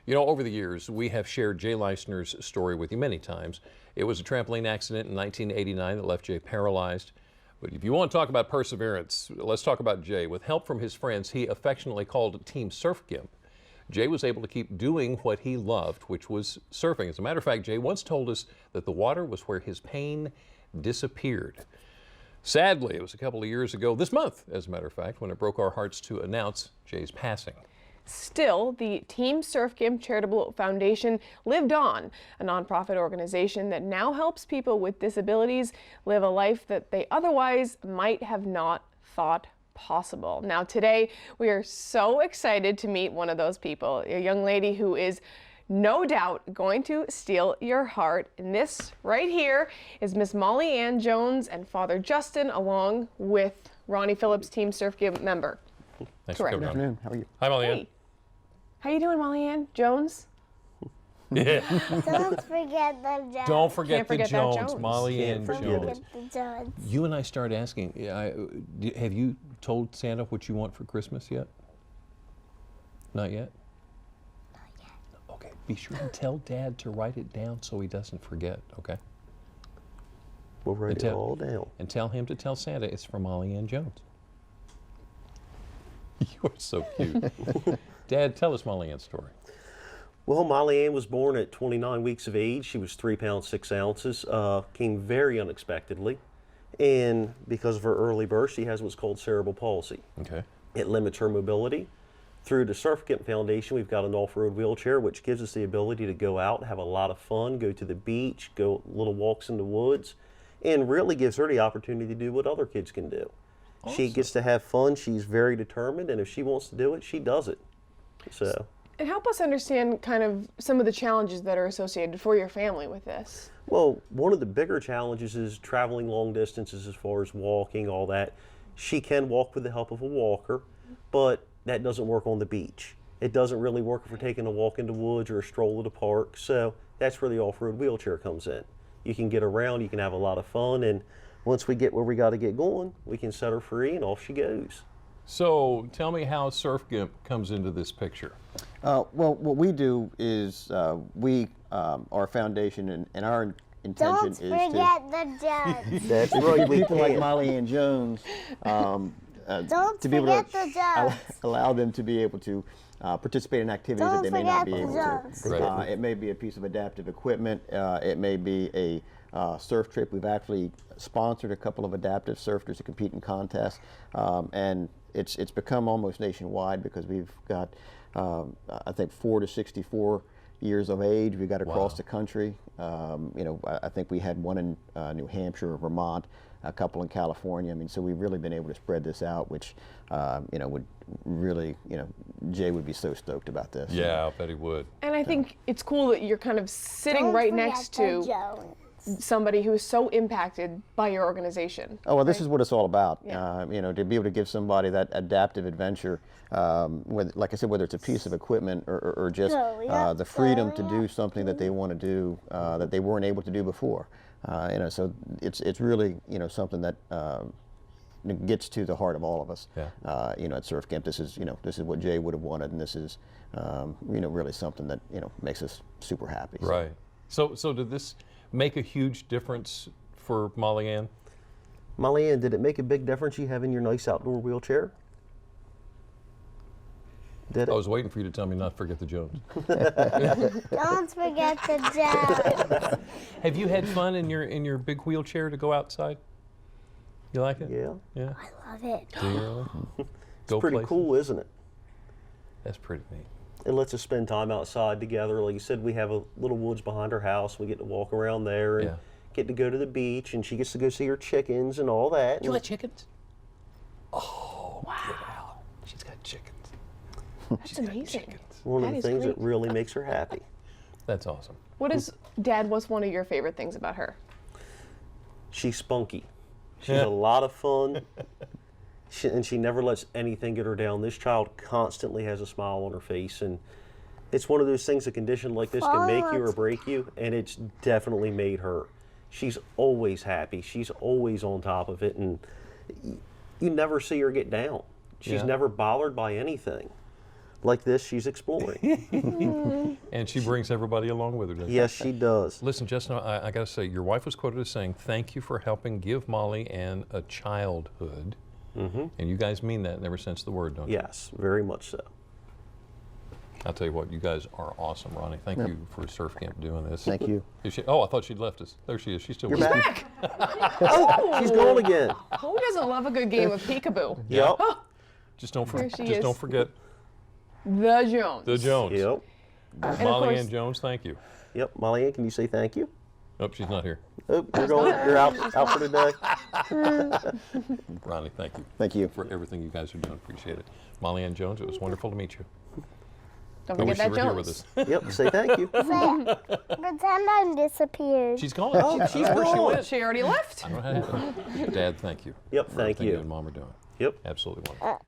You know, over the years, we have shared Jay Leisner's story with you many times. It was a trampoline accident in 1989 that left Jay paralyzed. But if you want to talk about perseverance, let's talk about Jay. With help from his friends, he affectionately called Team Surfgimp. Jay was able to keep doing what he loved, which was surfing. As a matter of fact, Jay once told us that the water was where his pain disappeared. Sadly, it was a couple of years ago, this month, as a matter of fact, when it broke our hearts to announce Jay's passing. Still, the Team Surfgimp Charitable Foundation lived on, a nonprofit organization that now helps people with disabilities live a life that they otherwise might have not thought possible. Now today, we are so excited to meet one of those people, a young lady who is no doubt going to steal your heart. And this right here is Miss Molly Ann Jones and Father Justin, along with Ronnie Phillips, Team Surfgimp member. Thanks Correct. for coming Good afternoon. How are you? Hi, Molly Ann. Hey. How you doing, Molly Ann Jones? Yeah. Don't forget the Jones. Don't forget Can't the forget that Jones, Jones. Molly Ann Don't Jones. forget the Jones. You and I started asking, have you told Santa what you want for Christmas yet? Not yet? Not yet. Okay, be sure to tell Dad to write it down so he doesn't forget, okay? We'll write it all down. And tell him to tell Santa it's for Molly Ann Jones. You are so cute. Dad, tell us Molly Ann's story. Well, Molly Ann was born at 29 weeks of age. She was 3 pounds 6 ounces. Came very unexpectedly. And because of her early birth, she has what's called cerebral palsy. Okay. It limits her mobility. Through the Surfgimp Foundation, we've got an off-road wheelchair, which gives us the ability to go out, have a lot of fun, go to the beach, go little walks in the woods, and really gives her the opportunity to do what other kids can do. Awesome. She gets to have fun. She's very determined, and if she wants to do it, she does it. So. And help us understand kind of some of the challenges that are associated for your family with this. Well, one of the bigger challenges is traveling long distances as far as walking, all that. She can walk with the help of a walker, but that doesn't work on the beach. It doesn't really work if we're taking a walk in the woods or a stroll at a park, so that's where the off-road wheelchair comes in. You can get around, you can have a lot of fun, and once we get where we got to get going, we can set her free and off she goes. So tell me how Surfgimp comes into this picture. Well, what we do is our foundation, and our intention Don't is forget the Jones. That's to right, we people like can. Molly Ann Jones Don't to be able to forget the Jones. allow them to be able to participate in activities that Don't they may not be forget able the to. Jones. Right. It may be a piece of adaptive equipment. It may be a surf trip. We've actually sponsored a couple of adaptive surfers to compete in contests, and it's become almost nationwide because we've got I think 4 to 64 years of age. We've got across the country. You know, I think we had one in New Hampshire, Vermont, a couple in California. I mean, so we've really been able to spread this out, which you know, would really, you know, Jay would be so stoked about this. Yeah, I bet he would. And I think it's cool that you're kind of sitting Don't right forget next the to Jones. somebody who is so impacted by your organization. Oh, well, this is what it's all about. Yeah. You know, to be able to give somebody that adaptive adventure, like I said, whether it's a piece of equipment or just the freedom to do something that they want to do that they weren't able to do before. You know, so it's really, you know, something that gets to the heart of all of us. Yeah. You know, at Surfgimp, this is what Jay would have wanted, and this is you know, really something that, you know, makes us super happy. So. Right. So did this make a huge difference for Molly Ann? Molly Ann, did it make a big difference you having your nice outdoor wheelchair? Did I it? was waiting for you to tell me not to forget the Jones. Don't forget the Jones. Have you had fun in your big wheelchair to go outside? You like it? Yeah. Yeah. I love it. Do you really? It's pretty cool, isn't it? That's pretty neat. It lets us spend time outside together. Like you said, we have a little woods behind our house. We get to walk around there and get to go to the beach, and she gets to go see her chickens and all that. You got chickens? Oh, wow. She's got chickens. That's amazing. One of That the is things great. that really makes her happy. That's awesome. Dad, what's one of your favorite things about her? She's spunky. She's a lot of fun. And she never lets anything get her down. This child constantly has a smile on her face, and it's one of those things, a condition like this can make you or break you, and it's definitely made her. She's always happy. She's always on top of it, and you never see her get down. She's never bothered by anything. like this, she's exploring. And she brings everybody along with her, doesn't she? Yes, she does. Listen, Justin, I got to say, your wife was quoted as saying, "Thank you for helping give Molly Ann a childhood." And you guys mean that in every sense of the word, don't you? Yes, very much so. I'll tell you what, you guys are awesome, Ronnie. Thank you for Surfgimp doing this. Thank you. Is she, oh, I thought she'd left us. There she is. She's still You're with us. back. Oh, she's gone again. Who doesn't love a good game of peekaboo? Yep. Just don't, Here she just is. don't forget The Jones. the Jones. Yep. And of Molly course- Ann Jones, thank you. Yep. Molly Ann, can you say thank you? Oh, she's not here. Oh, you're going. You're out for today. Ronnie, thank you Thank you. for everything you guys are doing. Appreciate it. Molly Ann Jones, it was wonderful to meet you. Don't I forget wish you that were here with Jones. us. Yep. Say thank you. Pretend I disappeared. She's gone. Oh, she's Where she gone. went. She already left. I don't know how to handle it. Dad, thank you. Yep. for Thank everything you you. and Mom are doing. Yep. Absolutely wonderful.